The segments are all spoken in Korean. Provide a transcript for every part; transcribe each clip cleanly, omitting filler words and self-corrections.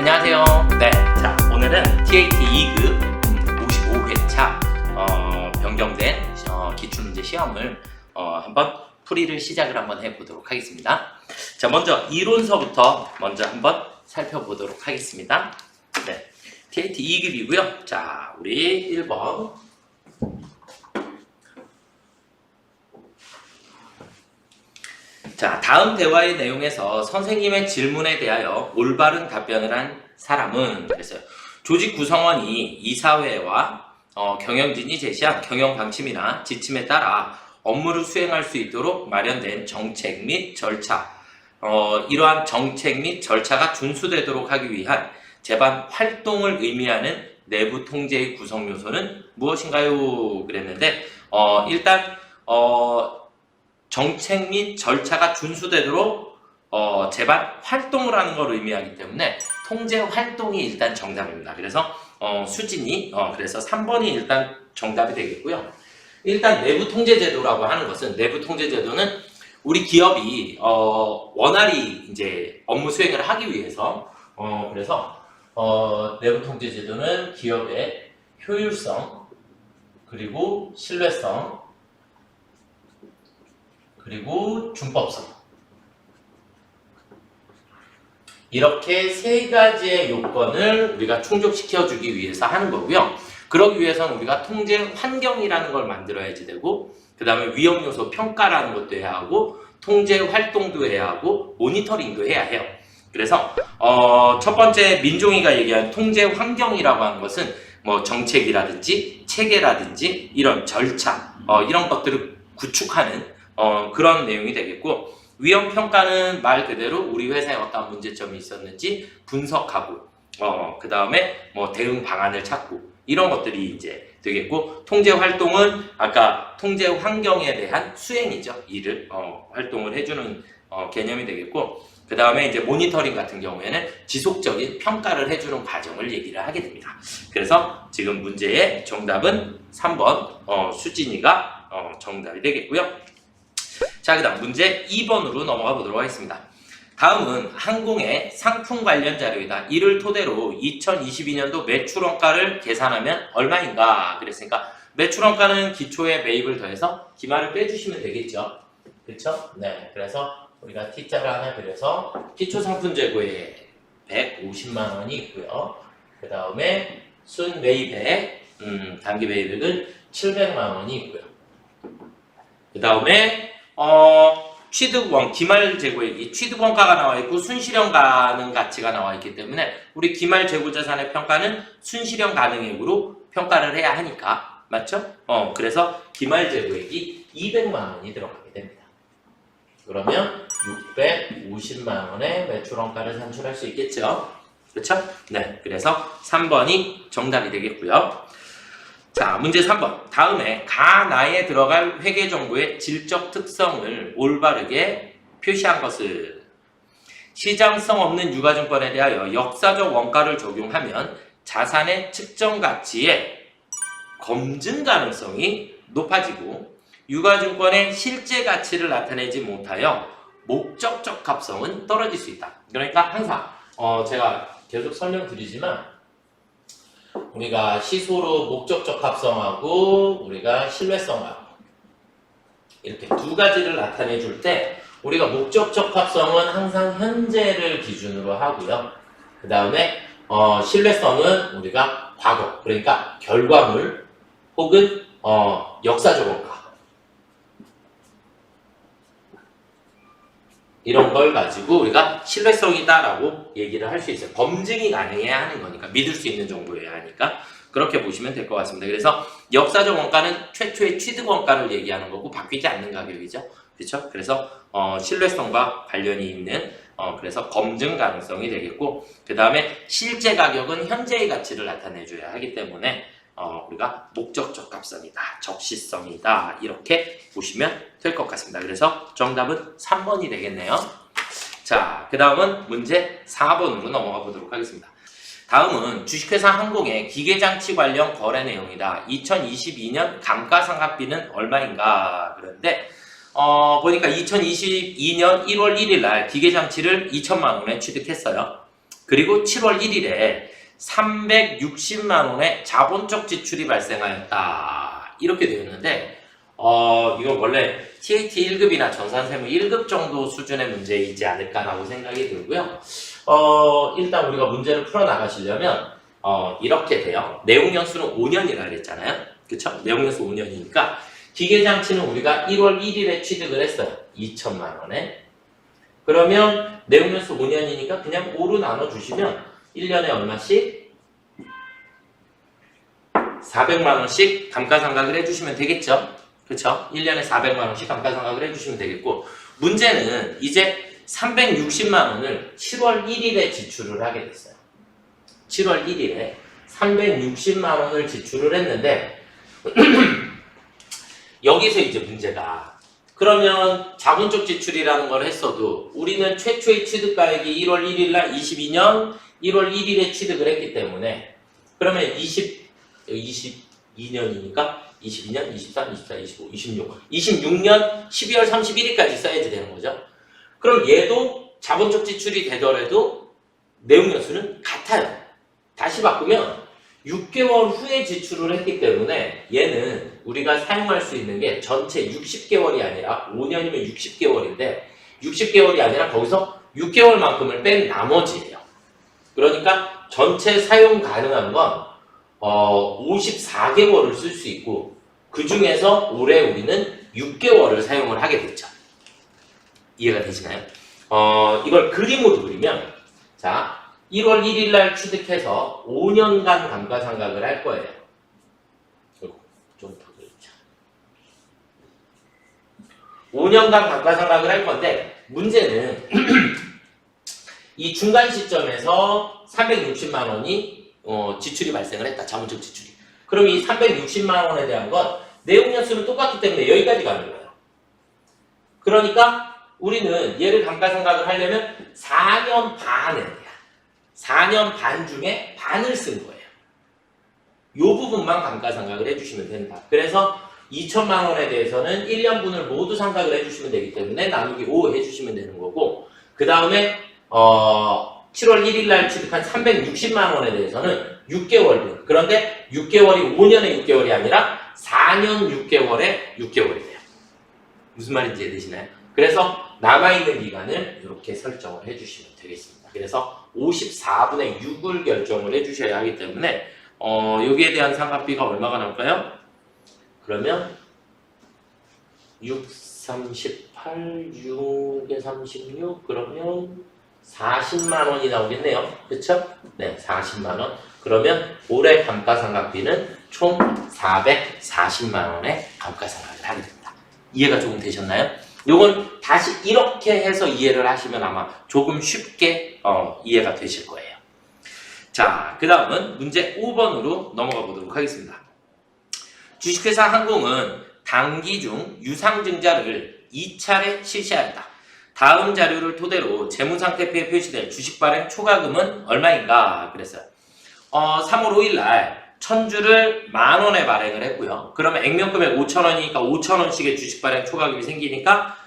안녕하세요. 네, 자 오늘은 TAT 2급 55회차 변경된 기출문제 시험을 한번 풀이를 시작을 한번 해보도록 하겠습니다. 자, 먼저 이론서부터 먼저 한번 살펴보도록 하겠습니다. 네, TAT 2급이고요. 자, 우리 1번. 자, 다음 대화의 내용에서 선생님의 질문에 대하여 올바른 답변을 한 사람은 그랬어요. 조직 구성원이 이사회와 경영진이 제시한 경영 방침이나 지침에 따라 업무를 수행할 수 있도록 마련된 정책 및 절차, 이러한 정책 및 절차가 준수되도록 하기 위한 제반 활동을 의미하는 내부 통제의 구성 요소는 무엇인가요? 그랬는데 일단 정책 및 절차가 준수되도록 제반 활동을 하는 걸 의미하기 때문에 통제 활동이 일단 정답입니다. 그래서 수진이 그래서 3번이 일단 정답이 되겠고요. 일단 내부 통제 제도라고 하는 것은 내부 통제 제도는 우리 기업이 원활히 이제 업무 수행을 하기 위해서 그래서 내부 통제 제도는 기업의 효율성 그리고 신뢰성 그리고 준법성 이렇게 세 가지의 요건을 우리가 충족시켜주기 위해서 하는 거고요. 그러기 위해서는 우리가 통제 환경이라는 걸 만들어야지 되고 그 다음에 위험 요소 평가라는 것도 해야 하고 통제 활동도 해야 하고 모니터링도 해야 해요. 그래서 첫 번째 민종이가 얘기한 통제 환경이라고 하는 것은 뭐 정책이라든지 체계라든지 이런 절차 이런 것들을 구축하는 그런 내용이 되겠고 위험 평가는 말 그대로 우리 회사에 어떤 문제점이 있었는지 분석하고 그 다음에 뭐 대응 방안을 찾고 이런 것들이 이제 되겠고 통제 활동은 아까 통제 환경에 대한 수행이죠. 일을 활동을 해주는 개념이 되겠고 그 다음에 이제 모니터링 같은 경우에는 지속적인 평가를 해주는 과정을 얘기를 하게 됩니다. 그래서 지금 문제의 정답은 3번 수진이가 정답이 되겠고요. 자, 그 다음 문제 2번으로 넘어가 보도록 하겠습니다. 다음은 항공의 상품 관련 자료이다. 이를 토대로 2022년도 매출원가를 계산하면 얼마인가 그랬으니까 매출원가는 기초에 매입을 더해서 기말을 빼주시면 되겠죠. 그렇죠? 네, 그래서 우리가 T자를 하나 그려서 기초상품재고에 150만 원이 있고요. 그 다음에 순매입액, 단기 매입액은 700만 원이 있고요. 그 다음에 취득원, 기말 재고액이 취득원가가 나와 있고 순실현 가능 가치가 나와 있기 때문에 우리 기말 재고 자산의 평가는 순실현 가능액으로 평가를 해야 하니까 맞죠? 그래서 기말 재고액이 200만 원이 들어가게 됩니다. 그러면 650만 원의 매출원가를 산출할 수 있겠죠? 그렇죠? 네, 그래서 3번이 정답이 되겠고요. 자, 문제 3번. 다음에 가나에 들어갈 회계정보의 질적 특성을 올바르게 표시한 것은 시장성 없는 유가증권에 대하여 역사적 원가를 적용하면 자산의 측정 가치의 검증 가능성이 높아지고 유가증권의 실제 가치를 나타내지 못하여 목적적 합성은 떨어질 수 있다. 그러니까 항상 제가 계속 설명드리지만 우리가 시소로 목적적 합성하고 우리가 신뢰성하고 이렇게 두 가지를 나타내 줄 때 우리가 목적적 합성은 항상 현재를 기준으로 하고요. 그 다음에 신뢰성은 우리가 과거 그러니까 결과물 혹은 역사적 원가 이런 걸 가지고 우리가 신뢰성이다라고 얘기를 할 수 있어요. 검증이 가능해야 하는 거니까 믿을 수 있는 정보여야 하니까 그렇게 보시면 될 것 같습니다. 그래서 역사적 원가는 최초의 취득 원가를 얘기하는 거고 바뀌지 않는 가격이죠. 그렇죠? 그래서 신뢰성과 관련이 있는 그래서 검증 가능성이 되겠고 그 다음에 실제 가격은 현재의 가치를 나타내줘야 하기 때문에 우리가 목적적 합성이다, 적시성이다 이렇게 보시면 될 것 같습니다. 그래서 정답은 3번이 되겠네요. 자, 그 다음은 문제 4번으로 넘어가 보도록 하겠습니다. 다음은 주식회사 항공의 기계장치 관련 거래 내용이다. 2022년 감가상각비는 얼마인가 그런데 보니까 2022년 1월 1일 날 기계장치를 2천만 원에 취득했어요. 그리고 7월 1일에 360만 원의 자본적 지출이 발생하였다. 이렇게 되어 있는데 이건 원래 TAT 1급이나 전산세무 1급 정도 수준의 문제이지 않을까라고 생각이 들고요. 일단 우리가 문제를 풀어나가시려면 이렇게 돼요. 내용연수는 5년이라 그랬잖아요. 그쵸? 내용연수 5년이니까 기계장치는 우리가 1월 1일에 취득을 했어요. 2천만 원에. 그러면 내용연수 5년이니까 그냥 5로 나눠주시면 1년에 얼마씩? 400만 원씩 감가상각을 해주시면 되겠죠? 그쵸? 1년에 400만 원씩 감가상각을 해주시면 되겠고, 문제는 이제 360만 원을 7월 1일에 지출을 하게 됐어요. 7월 1일에 360만 원을 지출을 했는데 여기서 이제 문제가, 그러면 자본적 지출이라는 걸 했어도 우리는 최초의 취득가액이 1월 1일 날 22년 1월 1일에 취득을 했기 때문에, 그러면 22년이니까 22년, 23, 24, 25, 26년 12월 31일까지 써야지 되는 거죠. 그럼 얘도 자본적 지출이 되더라도 내용연수는 같아요. 다시 바꾸면 6개월 후에 지출을 했기 때문에 얘는 우리가 사용할 수 있는 게 전체 60개월이 아니라 5년이면 60개월인데 60개월이 아니라 거기서 6개월만큼을 뺀 나머지예요. 그러니까 전체 사용 가능한 건 54개월을 쓸 수 있고, 그 중에서 올해 우리는 6개월을 사용을 하게 됐죠. 이해가 되시나요? 이걸 그림으로 그리면, 자, 1월 1일 날 취득해서 5년간 감가상각을 할 거예요. 좀 더 그렇죠. 5년간 감가상각을 할 건데, 문제는 이 중간 시점에서 360만 원이 지출이 발생을 했다. 자본적 지출이. 그럼 이 360만 원에 대한 건 내용연수는 똑같기 때문에 여기까지 가는 거예요. 그러니까 우리는 얘를 감가상각을 하려면 4년 반에 돼요. 4년 반 중에 반을 쓴 거예요. 이 부분만 감가상각을 해주시면 된다. 그래서 2천만 원에 대해서는 1년분을 모두 상각을 해주시면 되기 때문에 나누기 5 해주시면 되는 거고, 그 다음에 7월 1일 날 취득한 360만 원에 대해서는 6개월분. 그런데 6개월이 5년의 6개월이 아니라 4년 6개월의 6개월이 돼요. 무슨 말인지 이해되시나요? 그래서 남아있는 기간을 이렇게 설정을 해주시면 되겠습니다. 그래서 54분의 6을 결정을 해주셔야 하기 때문에 여기에 대한 상각비가 얼마가 나올까요? 그러면 6, 38, 6에 36, 그러면 40만 원이 나오겠네요. 그쵸? 네, 40만 원. 그러면 올해 감가상각비는 총 440만 원의 감가상각을 하게 됩니다. 이해가 조금 되셨나요? 요건 다시 이렇게 해서 이해를 하시면 아마 조금 쉽게 이해가 되실 거예요. 자, 그 다음은 문제 5번으로 넘어가 보도록 하겠습니다. 주식회사 항공은 당기 중 유상증자를 2차례 실시하였다. 다음 자료를 토대로 재무상태표에 표시될 주식 발행 초과금은 얼마인가 그랬어요. 3월 5일 날 1000주를 만원에 발행을 했고요. 그러면 액면금액 5,000원이니까 5,000원씩의 주식 발행 초과금이 생기니까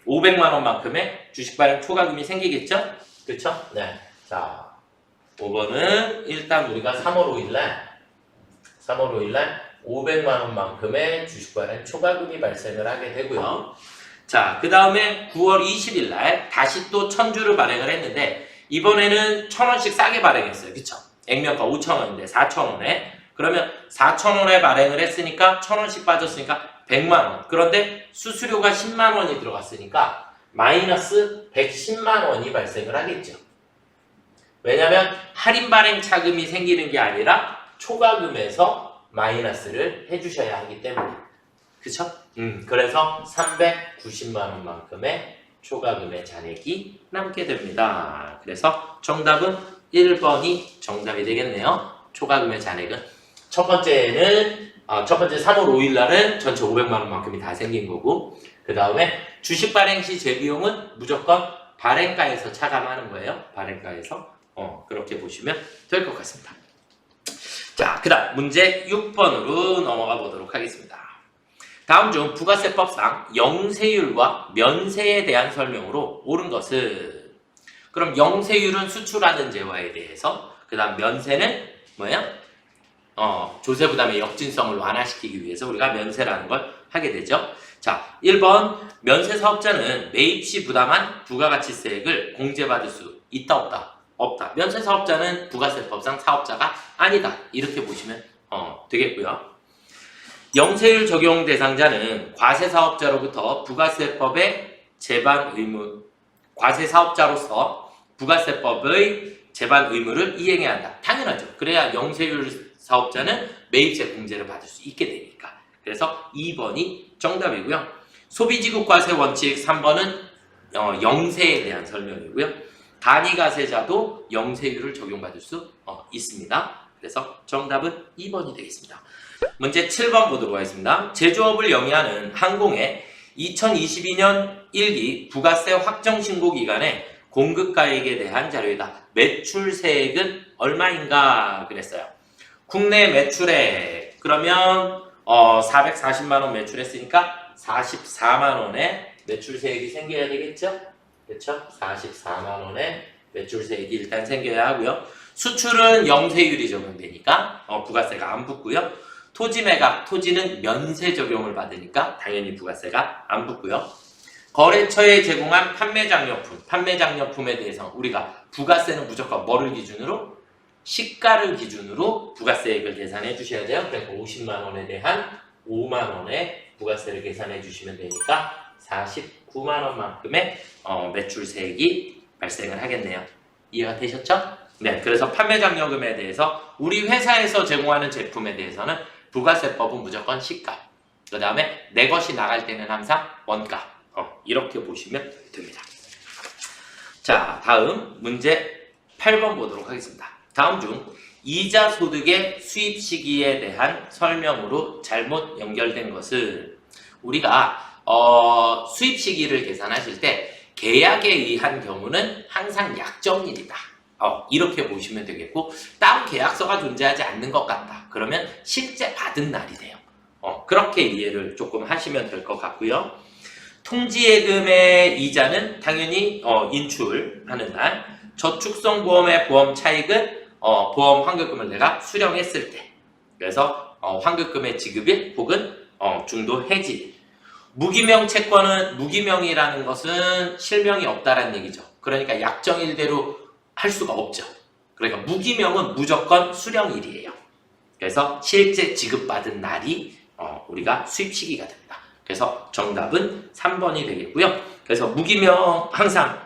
500만 원만큼의 주식 발행 초과금이 생기겠죠? 그렇죠? 네. 자, 5번은 일단 우리가 3월 5일 날 500만 원만큼의 주식 발행 초과금이 발생을 하게 되고요. 자, 그 다음에 9월 20일 날 다시 또 1000주를 발행을 했는데 이번에는 1000원씩 싸게 발행했어요. 그쵸? 액면가 5,000원인데 4,000원에. 그러면 4,000원에 발행을 했으니까 1000원씩 빠졌으니까 100만원. 그런데 수수료가 10만원이 들어갔으니까 마이너스 110만원이 발생을 하겠죠. 왜냐면 할인 발행 차금이 생기는 게 아니라 초과금에서 마이너스를 해주셔야 하기 때문에. 그쵸? 그래서 390만원만큼의 초과금의 잔액이 남게 됩니다. 그래서 정답은 1번이 정답이 되겠네요. 초과금의 잔액은 첫 번째 3월 5일 날은 전체 500만원만큼이 다 생긴 거고, 그 다음에 주식 발행 시 재비용은 무조건 발행가에서 차감하는 거예요. 발행가에서. 그렇게 보시면 될 것 같습니다. 자, 그 다음 문제 6번으로 넘어가 보도록 하겠습니다. 다음 중 부가세법상 영세율과 면세에 대한 설명으로 옳은 것은 그럼 영세율은 수출하는 재화에 대해서, 그 다음 면세는 뭐예요? 조세 부담의 역진성을 완화시키기 위해서 우리가 면세라는 걸 하게 되죠. 자, 1번 면세 사업자는 매입 시 부담한 부가가치세액을 공제받을 수 있다 없다? 없다. 면세 사업자는 부가세법상 사업자가 아니다. 이렇게 보시면 되겠고요. 영세율 적용 대상자는 과세사업자로부터 부가세법의 제반 의무, 과세사업자로서 부가세법의 제반 의무를 이행해야 한다. 당연하죠. 그래야 영세율 사업자는 매입세 공제를 받을 수 있게 되니까. 그래서 2번이 정답이고요. 소비지급과세 원칙 3번은 영세에 대한 설명이고요. 단위과세자도 영세율을 적용받을 수 있습니다. 그래서 정답은 2번이 되겠습니다. 문제 7번 보도록 하겠습니다. 제조업을 영위하는 항공의 2022년 1기 부가세 확정 신고 기간에 공급가액에 대한 자료이다. 매출세액은 얼마인가 그랬어요. 국내 매출액 그러면 440만원 매출했으니까 44만원의 매출세액이 생겨야 되겠죠? 그렇죠? 44만원의 매출세액이 일단 생겨야 하고요. 수출은 영세율이 적용되니까 부가세가 안 붙고요. 토지 매각, 토지는 면세 적용을 받으니까 당연히 부가세가 안 붙고요. 거래처에 제공한 판매장려품, 판매장려품에 대해서 우리가 부가세는 무조건 뭐를 기준으로? 시가를 기준으로 부가세액을 계산해 주셔야 돼요. 그러니까 50만원에 대한 5만원의 부가세를 계산해 주시면 되니까 49만원만큼의 매출세액이 발생을 하겠네요. 이해가 되셨죠? 네, 그래서 판매장려금에 대해서 우리 회사에서 제공하는 제품에 대해서는 부가세법은 무조건 시가, 그 다음에 내 것이 나갈 때는 항상 원가, 이렇게 보시면 됩니다. 자, 다음 문제 8번 보도록 하겠습니다. 다음 중 이자 소득의 수입 시기에 대한 설명으로 잘못 연결된 것은 우리가 수입 시기를 계산하실 때 계약에 의한 경우는 항상 약정일이다. 이렇게 보시면 되겠고, 다운 계약서가 존재하지 않는 것 같다. 그러면 실제 받은 날이 돼요. 그렇게 이해를 조금 하시면 될 것 같고요. 통지예금의 이자는 당연히 인출하는 날, 저축성보험의 보험 차익은 보험 환급금을 내가 수령했을 때, 그래서 환급금의 지급일 혹은 중도 해지. 무기명 채권은 무기명이라는 것은 실명이 없다라는 얘기죠. 그러니까 약정일대로 할 수가 없죠. 그러니까 무기명은 무조건 수령일이에요. 그래서 실제 지급받은 날이 우리가 수입 시기가 됩니다. 그래서 정답은 3번이 되겠고요. 그래서 무기명 항상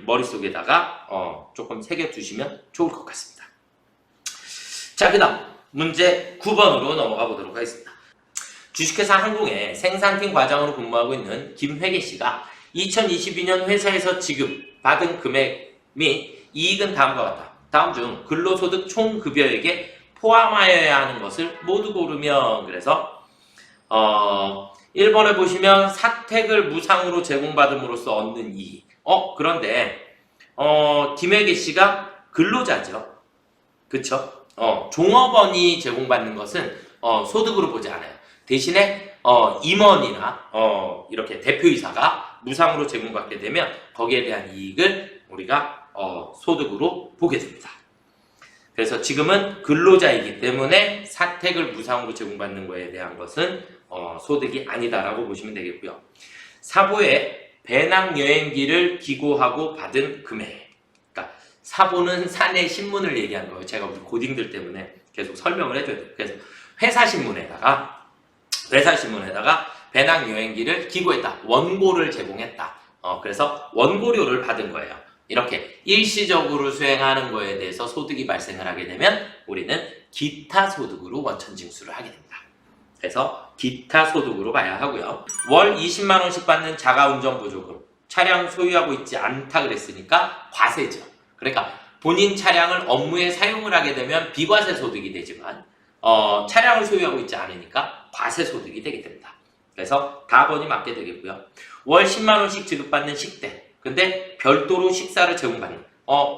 머릿속에다가 조금 새겨두시면 좋을 것 같습니다. 자, 그 다음 문제 9번으로 넘어가 보도록 하겠습니다. 주식회사 항공의 생산팀 과장으로 근무하고 있는 김회계 씨가 2022년 회사에서 지급받은 금액 및 이익은 다음과 같다. 다음 중 근로소득 총급여액에 포함하여야 하는 것을 모두 고르면, 그래서 1번에 보시면 사택을 무상으로 제공받음으로써 얻는 이익. 그런데 김혜기 씨가 근로자죠. 그쵸? 종업원이 제공받는 것은 소득으로 보지 않아요. 대신에 임원이나 이렇게 대표이사가 무상으로 제공받게 되면 거기에 대한 이익을 우리가 소득으로 보게 됩니다. 그래서 지금은 근로자이기 때문에 사택을 무상으로 제공받는 것에 대한 것은 소득이 아니다라고 보시면 되겠고요. 사보에 배낭여행기를 기고하고 받은 금액. 그러니까 사보는 사내 신문을 얘기하는 거예요. 제가 우리 고딩들 때문에 계속 설명을 해줘야 돼요. 그래서 회사 신문에다가 배낭여행기를 기고했다. 원고를 제공했다. 그래서 원고료를 받은 거예요. 이렇게 일시적으로 수행하는 거에 대해서 소득이 발생을 하게 되면 우리는 기타 소득으로 원천 징수를 하게 됩니다. 그래서 기타 소득으로 봐야 하고요. 월 20만 원씩 받는 자가운전 보조금, 차량 소유하고 있지 않다 그랬으니까 과세죠. 그러니까 본인 차량을 업무에 사용을 하게 되면 비과세 소득이 되지만 차량을 소유하고 있지 않으니까 과세 소득이 되게 됩니다. 그래서 답번이 맞게 되겠고요. 월 10만 원씩 지급받는 식대, 근데 별도로 식사를 제공받는,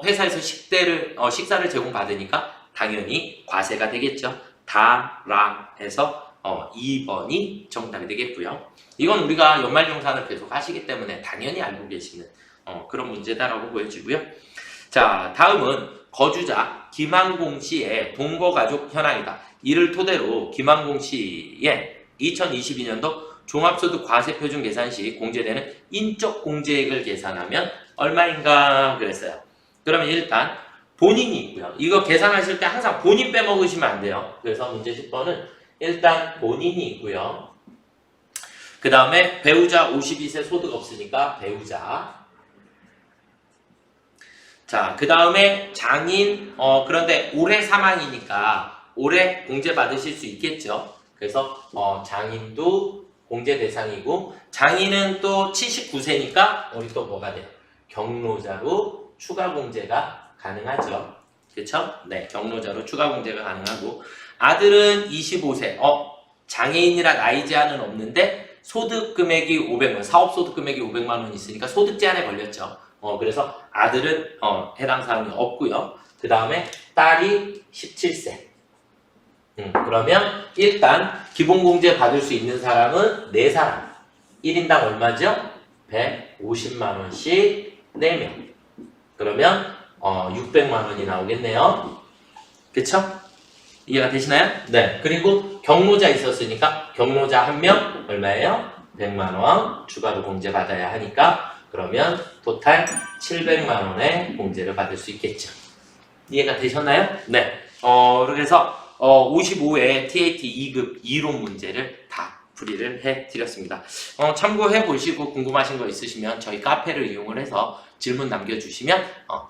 회사에서 식사를 제공받으니까 당연히 과세가 되겠죠. 다라 해서 2번이 정답이 되겠고요. 이건 우리가 연말정산을 계속 하시기 때문에 당연히 알고 계시는 그런 문제다라고 보여지고요. 자, 다음은 거주자 김항공 씨의 동거가족 현황이다. 이를 토대로 김항공 씨의 2022년도 종합소득 과세표준 계산 시 공제되는 인적 공제액을 계산하면 얼마인가 그랬어요. 그러면 일단 본인이 있고요. 이거 계산하실 때 항상 본인 빼먹으시면 안 돼요. 그래서 문제 10번은 일단 본인이 있고요. 그 다음에 배우자 52세 소득 없으니까 배우자. 자, 그 다음에 장인, 그런데 올해 사망이니까 올해 공제 받으실 수 있겠죠. 그래서 장인도 공제 대상이고, 장인은 또 79세니까 우리 또 뭐가 돼요? 경로자로 추가 공제가 가능하죠. 그쵸? 네, 경로자로 추가 공제가 가능하고, 아들은 25세, 장애인이라 나이 제한은 없는데 소득 금액이 500만, 사업 소득 금액이 500만 원 있으니까 소득 제한에 걸렸죠. 그래서 아들은 해당 사항이 없고요. 그 다음에 딸이 17세. 그러면 일단 기본공제 받을 수 있는 사람은 4사람. 1인당 얼마죠? 150만 원씩 4명. 그러면 600만 원이 나오겠네요. 그쵸? 이해가 되시나요? 네. 그리고 경로자 있었으니까 경로자 1명 얼마예요? 100만 원 추가로 공제 받아야 하니까 그러면 토탈 700만 원의 공제를 받을 수 있겠죠. 이해가 되셨나요? 네. 그래서 55회 TAT 2급 이론 문제를 다 풀이를 해드렸습니다. 참고해 보시고 궁금하신 거 있으시면 저희 카페를 이용을 해서 질문 남겨주시면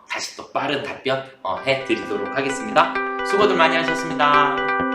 다시 또 빠른 답변 해드리도록 하겠습니다. 수고들 많이 하셨습니다.